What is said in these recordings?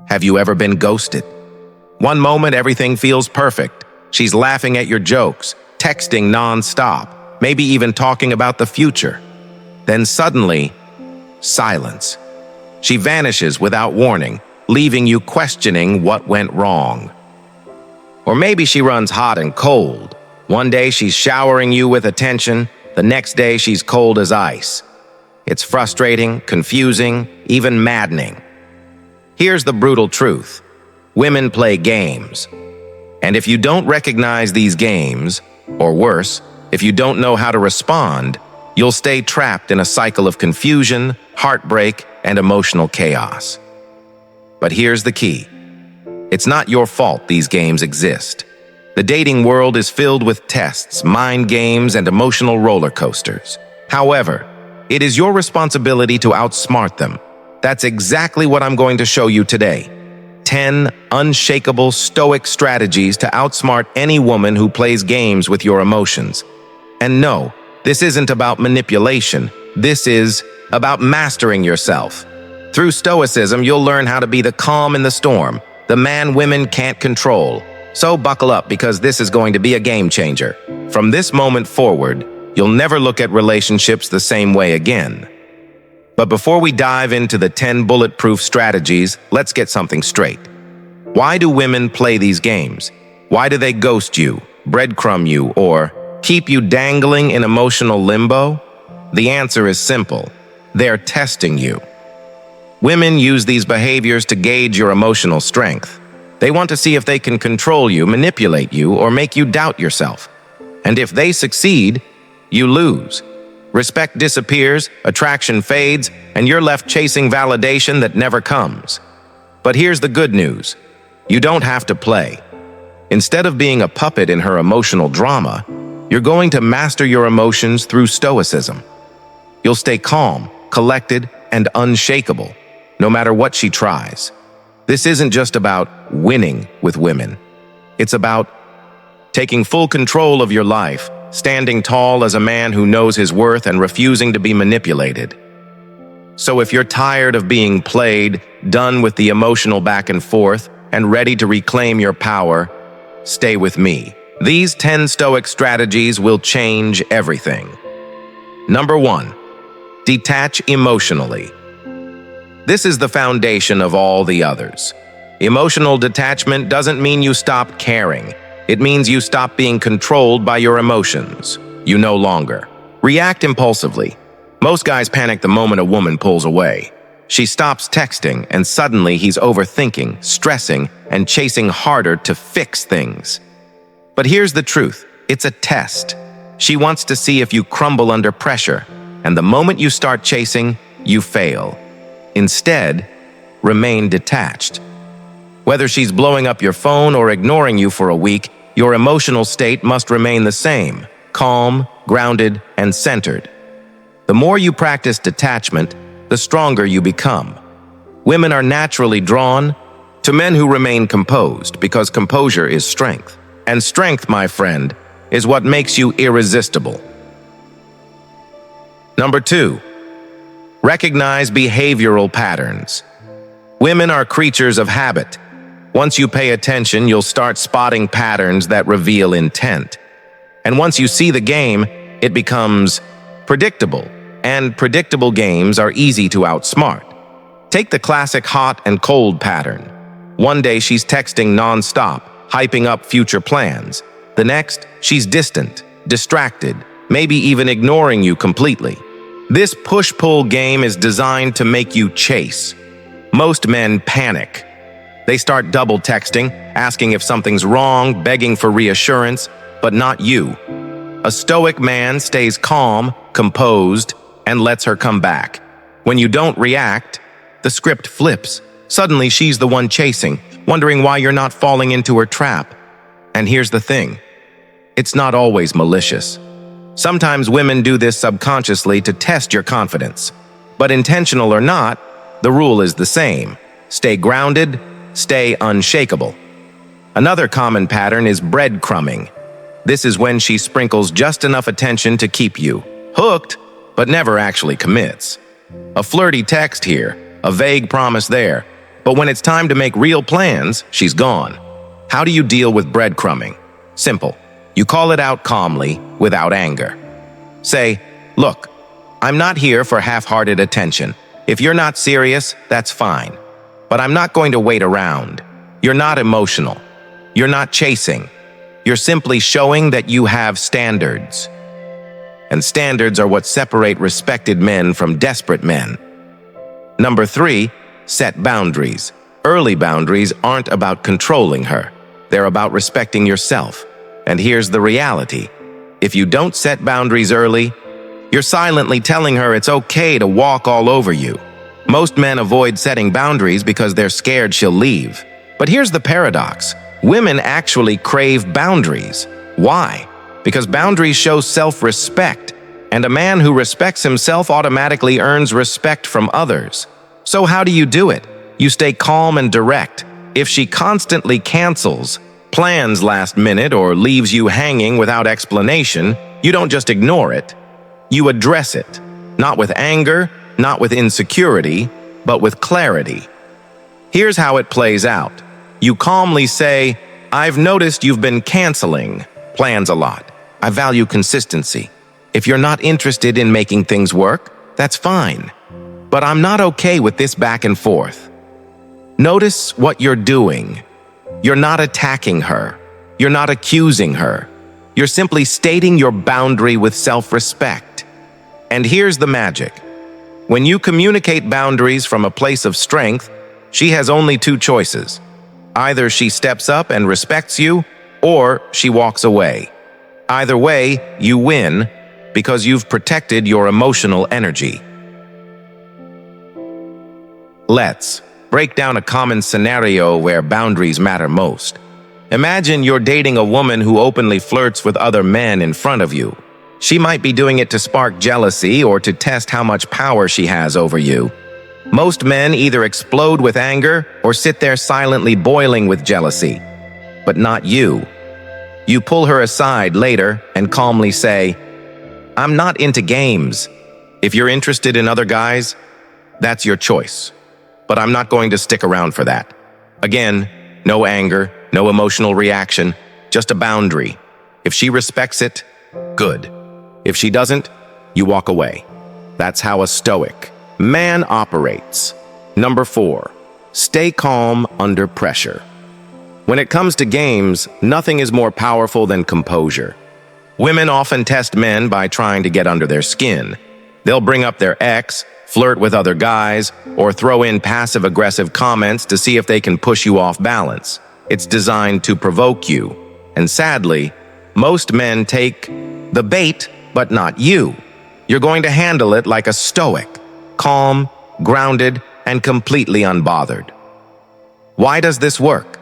Have you ever been ghosted? One moment everything feels perfect. She's laughing at your jokes, texting non-stop, maybe even talking about the future. Then suddenly, silence. She vanishes without warning, leaving you questioning what went wrong. Or maybe she runs hot and cold. One day she's showering you with attention, the next day she's cold as ice. It's frustrating, confusing, even maddening. Here's the brutal truth. Women play games. And if you don't recognize these games, or worse, if you don't know how to respond, you'll stay trapped in a cycle of confusion, heartbreak, and emotional chaos. But here's the key. It's not your fault these games exist. The dating world is filled with tests, mind games, and emotional roller coasters. However, it is your responsibility to outsmart them. That's exactly what I'm going to show you today. 10 unshakable Stoic strategies to outsmart any woman who plays games with your emotions. And no, this isn't about manipulation. This is about mastering yourself. Through Stoicism, you'll learn how to be the calm in the storm, the man women can't control. So buckle up, because this is going to be a game changer. From this moment forward, you'll never look at relationships the same way again. But before we dive into the 10 bulletproof strategies, let's get something straight. Why do women play these games? Why do they ghost you, breadcrumb you, or keep you dangling in emotional limbo? The answer is simple. They're testing you. Women use these behaviors to gauge your emotional strength. They want to see if they can control you, manipulate you, or make you doubt yourself. And if they succeed, you lose. Respect disappears, attraction fades, and you're left chasing validation that never comes. But here's the good news. You don't have to play. Instead of being a puppet in her emotional drama, you're going to master your emotions through Stoicism. You'll stay calm, collected, and unshakable, no matter what she tries. This isn't just about winning with women. It's about taking full control of your life, standing tall as a man who knows his worth and refusing to be manipulated. So if you're tired of being played, done with the emotional back and forth, and ready to reclaim your power, stay with me. These 10 Stoic strategies will change everything. Number 1, detach emotionally. This is the foundation of all the others. Emotional detachment doesn't mean you stop caring. It means you stop being controlled by your emotions. You no longer react impulsively. Most guys panic the moment a woman pulls away. She stops texting, and suddenly he's overthinking, stressing, and chasing harder to fix things. But here's the truth. It's a test. She wants to see if you crumble under pressure, and the moment you start chasing, you fail. Instead, remain detached. Whether she's blowing up your phone or ignoring you for a week, your emotional state must remain the same, calm, grounded, and centered. The more you practice detachment, the stronger you become. Women are naturally drawn to men who remain composed, because composure is strength. And strength, my friend, is what makes you irresistible. Number 2, recognize behavioral patterns. Women are creatures of habit. Once you pay attention, you'll start spotting patterns that reveal intent. And once you see the game, it becomes predictable. And predictable games are easy to outsmart. Take the classic hot and cold pattern. One day she's texting non-stop, hyping up future plans. The next, she's distant, distracted, maybe even ignoring you completely. This push-pull game is designed to make you chase. Most men panic. They start double texting, asking if something's wrong, begging for reassurance, but not you. A Stoic man stays calm, composed, and lets her come back. When you don't react, the script flips. Suddenly she's the one chasing, wondering why you're not falling into her trap. And here's the thing. It's not always malicious. Sometimes women do this subconsciously to test your confidence. But intentional or not, the rule is the same. Stay grounded, stay unshakable. Another common pattern is breadcrumbing. This is when she sprinkles just enough attention to keep you hooked, but never actually commits. A flirty text here, a vague promise there, But when it's time to make real plans, she's gone. How do you deal with breadcrumbing? Simple. You call it out calmly, without anger. Say, "Look, I'm not here for half-hearted attention. If you're not serious, that's fine. But I'm not going to wait around. You're not emotional. You're not chasing. You're simply showing that you have standards. And standards are what separate respected men from desperate men." Number 3, set boundaries. Early boundaries aren't about controlling her. They're about respecting yourself. And here's the reality. If you don't set boundaries early, you're silently telling her it's okay to walk all over you. Most men avoid setting boundaries because they're scared she'll leave. But here's the paradox. Women actually crave boundaries. Why? Because boundaries show self-respect, and a man who respects himself automatically earns respect from others. So how do you do it? You stay calm and direct. If she constantly cancels, plans last minute, or leaves you hanging without explanation, you don't just ignore it. You address it. Not with anger, not with insecurity, but with clarity. Here's how it plays out. You calmly say, "I've noticed you've been canceling plans a lot. I value consistency. If you're not interested in making things work, that's fine. But I'm not okay with this back and forth." Notice what you're doing. You're not attacking her. You're not accusing her. You're simply stating your boundary with self-respect. And here's the magic. When you communicate boundaries from a place of strength, she has only 2 choices. Either she steps up and respects you, or she walks away. Either way, you win because you've protected your emotional energy. Let's break down a common scenario where boundaries matter most. Imagine you're dating a woman who openly flirts with other men in front of you. She might be doing it to spark jealousy or to test how much power she has over you. Most men either explode with anger or sit there silently boiling with jealousy. But not you. You pull her aside later and calmly say, "I'm not into games. If you're interested in other guys, that's your choice. But I'm not going to stick around for that." Again, no anger, no emotional reaction, just a boundary. If she respects it, good. If she doesn't, you walk away. That's how a Stoic man operates. Number 4, stay calm under pressure. When it comes to games, nothing is more powerful than composure. Women often test men by trying to get under their skin. They'll bring up their ex, flirt with other guys, or throw in passive-aggressive comments to see if they can push you off balance. It's designed to provoke you. And sadly, most men take the bait, but not you. You're going to handle it like a Stoic, calm, grounded, and completely unbothered. Why does this work?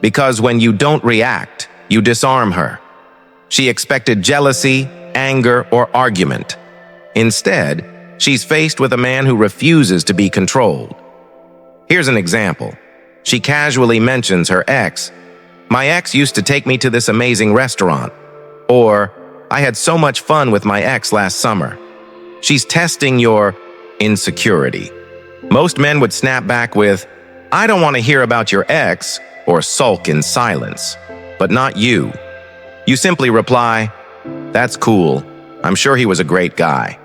Because when you don't react, you disarm her. She expected jealousy, anger, or argument. Instead, she's faced with a man who refuses to be controlled. Here's an example. She casually mentions her ex. "My ex used to take me to this amazing restaurant." Or, "I had so much fun with my ex last summer." She's testing your insecurity. Most men would snap back with, "I don't want to hear about your ex," or sulk in silence. But not you. You simply reply, "That's cool. I'm sure he was a great guy."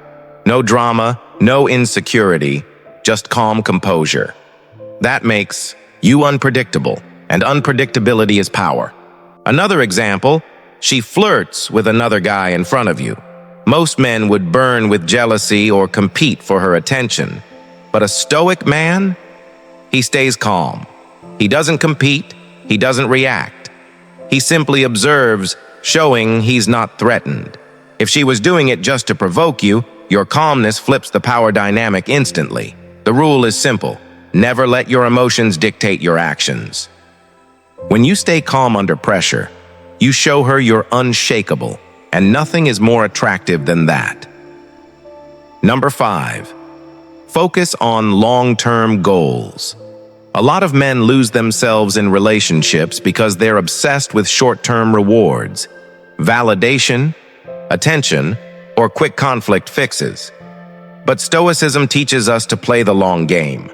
No drama, no insecurity, just calm composure. That makes you unpredictable, and unpredictability is power. Another example, she flirts with another guy in front of you. Most men would burn with jealousy or compete for her attention. But a Stoic man? He stays calm. He doesn't compete, he doesn't react. He simply observes, showing he's not threatened. If she was doing it just to provoke you, your calmness flips the power dynamic instantly. The rule is simple. Never let your emotions dictate your actions. When you stay calm under pressure, you show her you're unshakable, and nothing is more attractive than that. Number 5, focus on long-term goals. A lot of men lose themselves in relationships because they're obsessed with short-term rewards, validation, attention, or quick conflict fixes. But Stoicism teaches us to play the long game.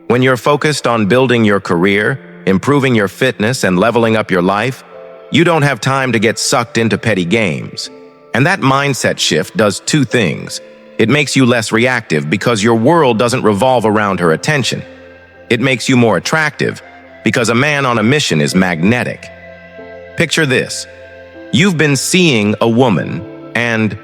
When you're focused on building your career, improving your fitness, and leveling up your life, you don't have time to get sucked into petty games. And that mindset shift does two things. It makes you less reactive because your world doesn't revolve around her attention. It makes you more attractive because a man on a mission is magnetic. Picture this. You've been seeing a woman, and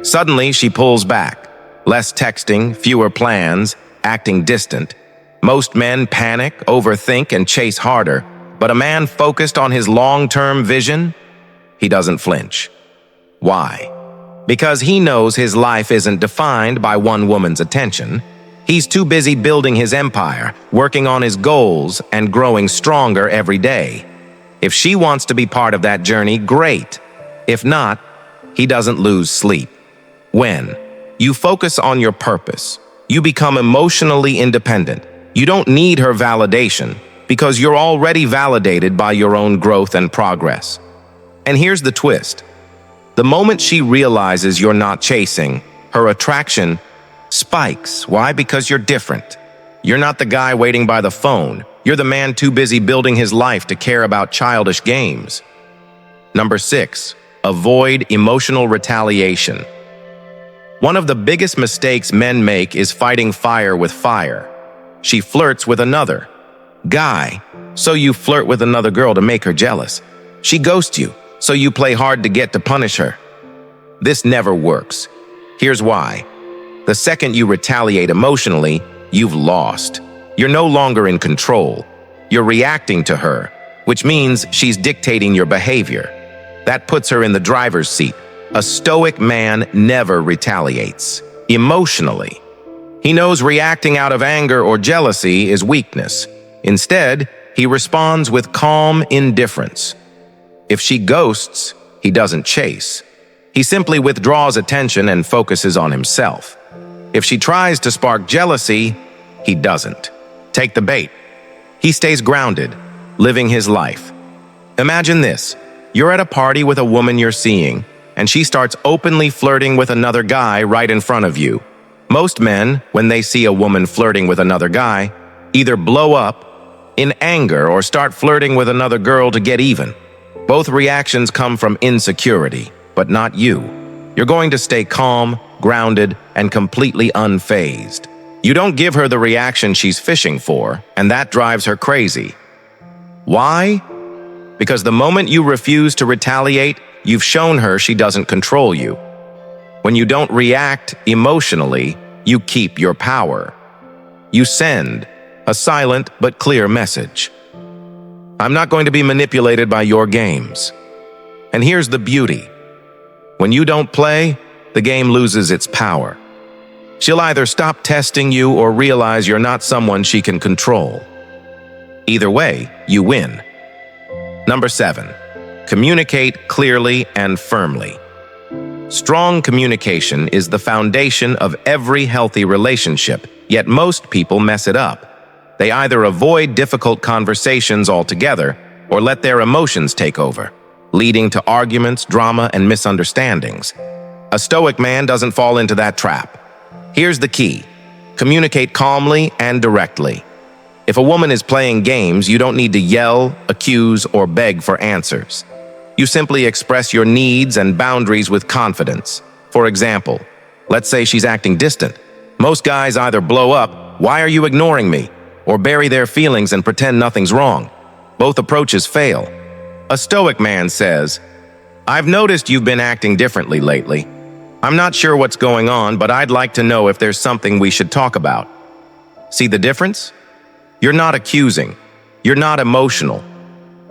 suddenly she pulls back. Less texting, fewer plans, acting distant. Most men panic, overthink, and chase harder, but a man focused on his long-term vision, he doesn't flinch. Why? Because he knows his life isn't defined by one woman's attention. He's too busy building his empire, working on his goals, and growing stronger every day. If she wants to be part of that journey, great. If not, he doesn't lose sleep. When you focus on your purpose, you become emotionally independent. You don't need her validation because you're already validated by your own growth and progress. And here's the twist. The moment she realizes you're not chasing, her attraction spikes. Why? Because you're different. You're not the guy waiting by the phone. You're the man too busy building his life to care about childish games. Number 6, avoid emotional retaliation. One of the biggest mistakes men make is fighting fire with fire. She flirts with another guy, so you flirt with another girl to make her jealous. She ghosts you, so you play hard to get to punish her. This never works. Here's why. The second you retaliate emotionally, you've lost. You're no longer in control. You're reacting to her, which means she's dictating your behavior. That puts her in the driver's seat. A stoic man never retaliates emotionally. He knows reacting out of anger or jealousy is weakness. Instead, he responds with calm indifference. If she ghosts, he doesn't chase. He simply withdraws attention and focuses on himself. If she tries to spark jealousy, he doesn't. Take the bait. He stays grounded, living his life. Imagine this. You're at a party with a woman you're seeing, and she starts openly flirting with another guy right in front of you. Most men, when they see a woman flirting with another guy, either blow up in anger or start flirting with another girl to get even. Both reactions come from insecurity, but not you. You're going to stay calm, grounded, and completely unfazed. You don't give her the reaction she's fishing for, and that drives her crazy. Why? Because the moment you refuse to retaliate, you've shown her she doesn't control you. When you don't react emotionally, you keep your power. You send a silent but clear message. I'm not going to be manipulated by your games. And here's the beauty. When you don't play, the game loses its power. She'll either stop testing you or realize you're not someone she can control. Either way, you win. Number 7, communicate clearly and firmly. Strong communication is the foundation of every healthy relationship, yet most people mess it up. They either avoid difficult conversations altogether or let their emotions take over, leading to arguments, drama, and misunderstandings. A stoic man doesn't fall into that trap. Here's the key. Communicate calmly and directly. If a woman is playing games, you don't need to yell, accuse, or beg for answers. You simply express your needs and boundaries with confidence. For example, let's say she's acting distant. Most guys either blow up, "Why are you ignoring me?" or bury their feelings and pretend nothing's wrong. Both approaches fail. A stoic man says, "I've noticed you've been acting differently lately. I'm not sure what's going on, but I'd like to know if there's something we should talk about." See the difference? You're not accusing. You're not emotional.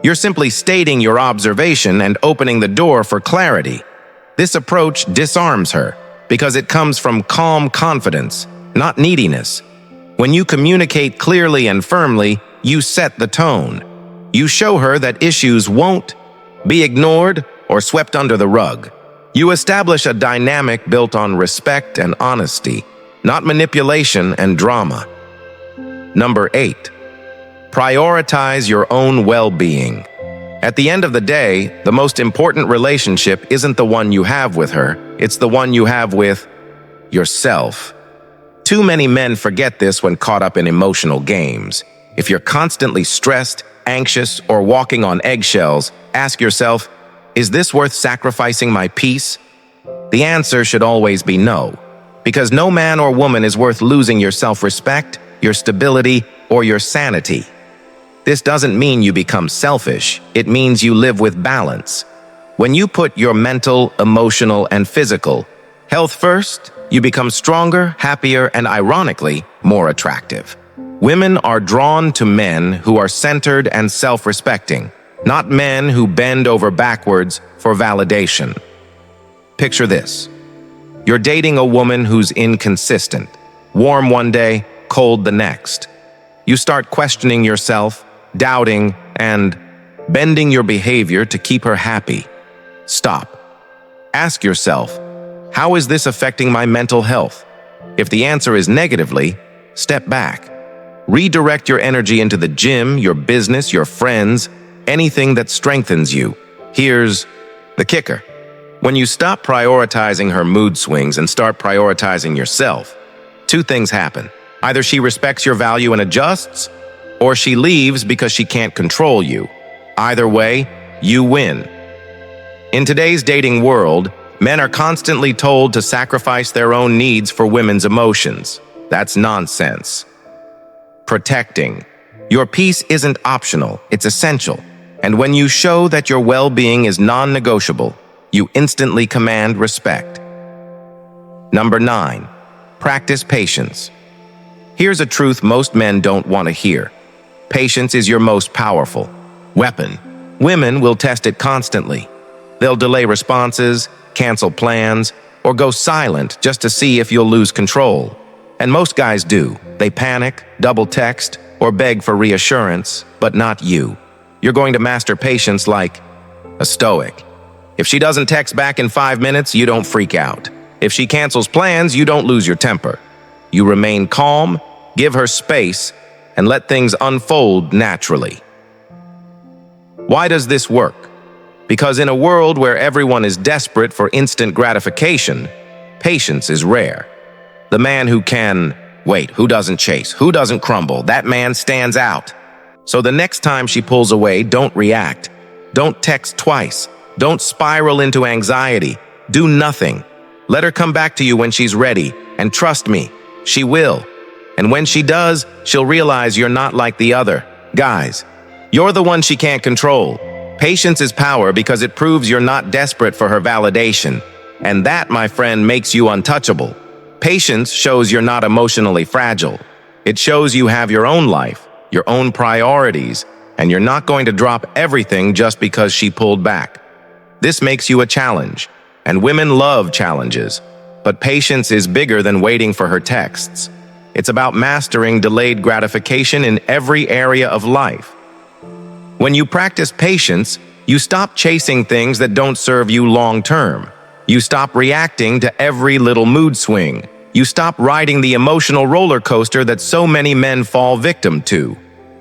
You're simply stating your observation and opening the door for clarity. This approach disarms her because it comes from calm confidence, not neediness. When you communicate clearly and firmly, you set the tone. You show her that issues won't be ignored or swept under the rug. You establish a dynamic built on respect and honesty, not manipulation and drama. Number 8, prioritize your own well-being. At the end of the day, the most important relationship isn't the one you have with her, it's the one you have with yourself. Too many men forget this when caught up in emotional games. If you're constantly stressed, anxious, or walking on eggshells, ask yourself, is this worth sacrificing my peace? The answer should always be no, because no man or woman is worth losing your self-respect, your stability, or your sanity. This doesn't mean you become selfish, it means you live with balance. When you put your mental, emotional, and physical health first, you become stronger, happier, and ironically, more attractive. Women are drawn to men who are centered and self-respecting, not men who bend over backwards for validation. Picture this. You're dating a woman who's inconsistent, warm one day, cold the next. You start questioning yourself, doubting, and bending your behavior to keep her happy. Stop. Ask yourself, how is this affecting my mental health? If the answer is negatively, step back. Redirect your energy into the gym, your business, your friends, anything that strengthens you. Here's the kicker. When you stop prioritizing her mood swings and start prioritizing yourself, two things happen. Either she respects your value and adjusts, or she leaves because she can't control you. Either way, you win. In today's dating world, men are constantly told to sacrifice their own needs for women's emotions. That's nonsense. Protecting your peace isn't optional, it's essential. And when you show that your well-being is non-negotiable, you instantly command respect. Number 9, practice patience. Here's a truth most men don't want to hear. Patience is your most powerful weapon. Women will test it constantly. They'll delay responses, cancel plans, or go silent just to see if you'll lose control. And most guys do. They panic, double text, or beg for reassurance, but not you. You're going to master patience like a Stoic. If she doesn't text back in 5 minutes, you don't freak out. If she cancels plans, you don't lose your temper. You remain calm, give her space, and let things unfold naturally. Why does this work? Because in a world where everyone is desperate for instant gratification, patience is rare. The man who can wait, who doesn't chase, who doesn't crumble, that man stands out. So the next time she pulls away, don't react. Don't text twice. Don't spiral into anxiety. Do nothing. Let her come back to you when she's ready, and trust me, she will. And when she does, she'll realize you're not like the other. Guys, you're the one she can't control. Patience is power because it proves you're not desperate for her validation. And that, my friend, makes you untouchable. Patience shows you're not emotionally fragile. It shows you have your own life, your own priorities, and you're not going to drop everything just because she pulled back. This makes you a challenge, and women love challenges. But patience is bigger than waiting for her texts. It's about mastering delayed gratification in every area of life. When you practice patience, you stop chasing things that don't serve you long-term. You stop reacting to every little mood swing. You stop riding the emotional roller coaster that so many men fall victim to.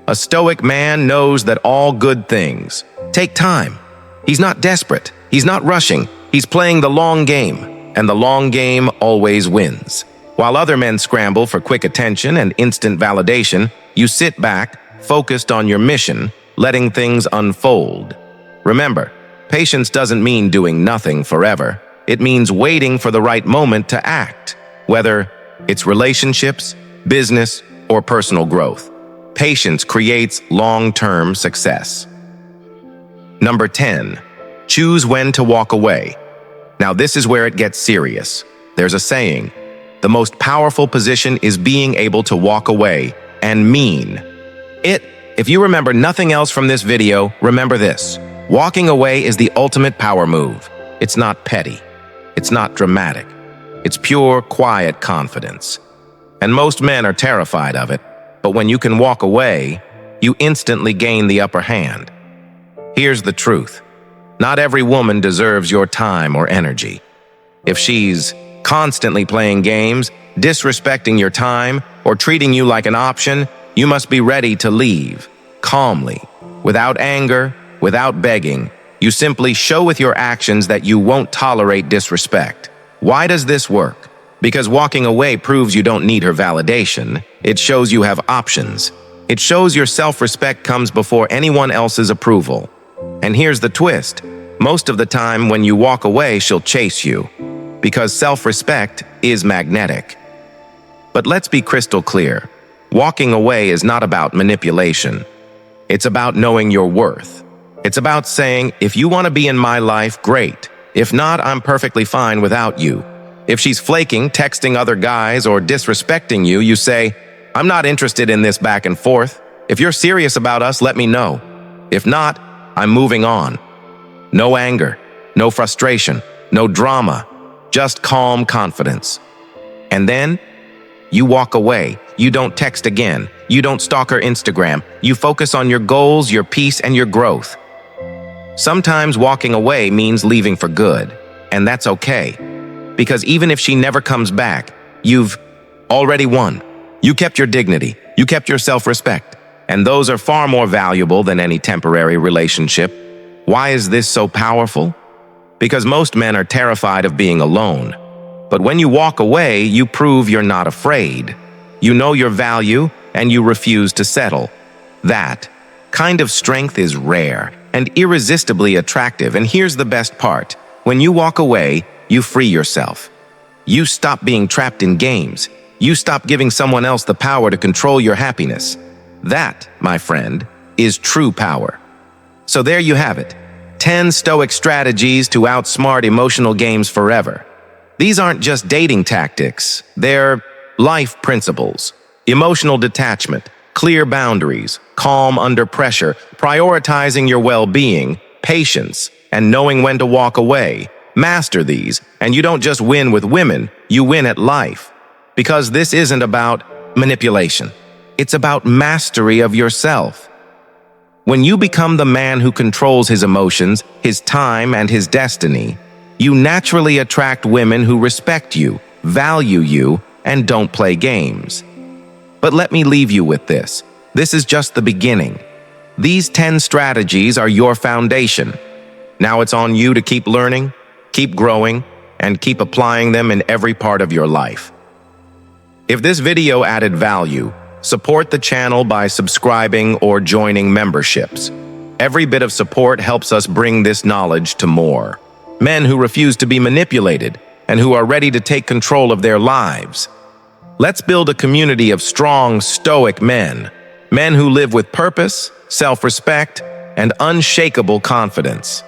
A Stoic man knows that all good things take time. He's not desperate. He's not rushing. He's playing the long game, and the long game always wins. While other men scramble for quick attention and instant validation, you sit back, focused on your mission, letting things unfold. Remember, patience doesn't mean doing nothing forever. It means waiting for the right moment to act, whether it's relationships, business, or personal growth. Patience creates long-term success. Number 10, choose when to walk away. Now this is where it gets serious. There's a saying, the most powerful position is being able to walk away and mean it. If you remember nothing else from this video, remember this. Walking away is the ultimate power move. It's not petty. It's not dramatic. It's pure, quiet confidence. And most men are terrified of it, but when you can walk away, you instantly gain the upper hand. Here's the truth. Not every woman deserves your time or energy. If she's constantly playing games, disrespecting your time, or treating you like an option, you must be ready to leave, calmly, without anger, without begging. You simply show with your actions that you won't tolerate disrespect. Why does this work? Because walking away proves you don't need her validation. It shows you have options. It shows your self-respect comes before anyone else's approval. And here's the twist. Most of the time when you walk away, she'll chase you. Because self-respect is magnetic. But let's be crystal clear. Walking away is not about manipulation. It's about knowing your worth. It's about saying, if you want to be in my life, great. If not, I'm perfectly fine without you. If she's flaking, texting other guys, or disrespecting you, you say, I'm not interested in this back and forth. If you're serious about us, let me know. If not, I'm moving on. No anger, no frustration, no drama, just calm confidence. And then, you walk away. You don't text again. You don't stalk her Instagram. You focus on your goals, your peace, and your growth. Sometimes walking away means leaving for good, and that's okay. Because even if she never comes back, you've already won. You kept your dignity. You kept your self-respect. And those are far more valuable than any temporary relationship. Why is this so powerful? Because most men are terrified of being alone. But when you walk away, you prove you're not afraid. You know your value, and you refuse to settle. That kind of strength is rare and irresistibly attractive. And here's the best part. When you walk away, you free yourself. You stop being trapped in games. You stop giving someone else the power to control your happiness. That, my friend, is true power. So there you have it. 10 Stoic strategies to outsmart emotional games forever. These aren't just dating tactics. They're life principles. Emotional detachment, clear boundaries, calm under pressure, prioritizing your well-being, patience, and knowing when to walk away. Master these, and you don't just win with women, you win at life. Because this isn't about manipulation. It's about mastery of yourself. When you become the man who controls his emotions, his time, and his destiny, you naturally attract women who respect you, value you, and don't play games. But let me leave you with this. This is just the beginning. These 10 strategies are your foundation. Now it's on you to keep learning, keep growing, and keep applying them in every part of your life. If this video added value, support the channel by subscribing or joining memberships. Every bit of support helps us bring this knowledge to more men who refuse to be manipulated and who are ready to take control of their lives. Let's build a community of strong, stoic men who live with purpose, self-respect, and unshakable confidence.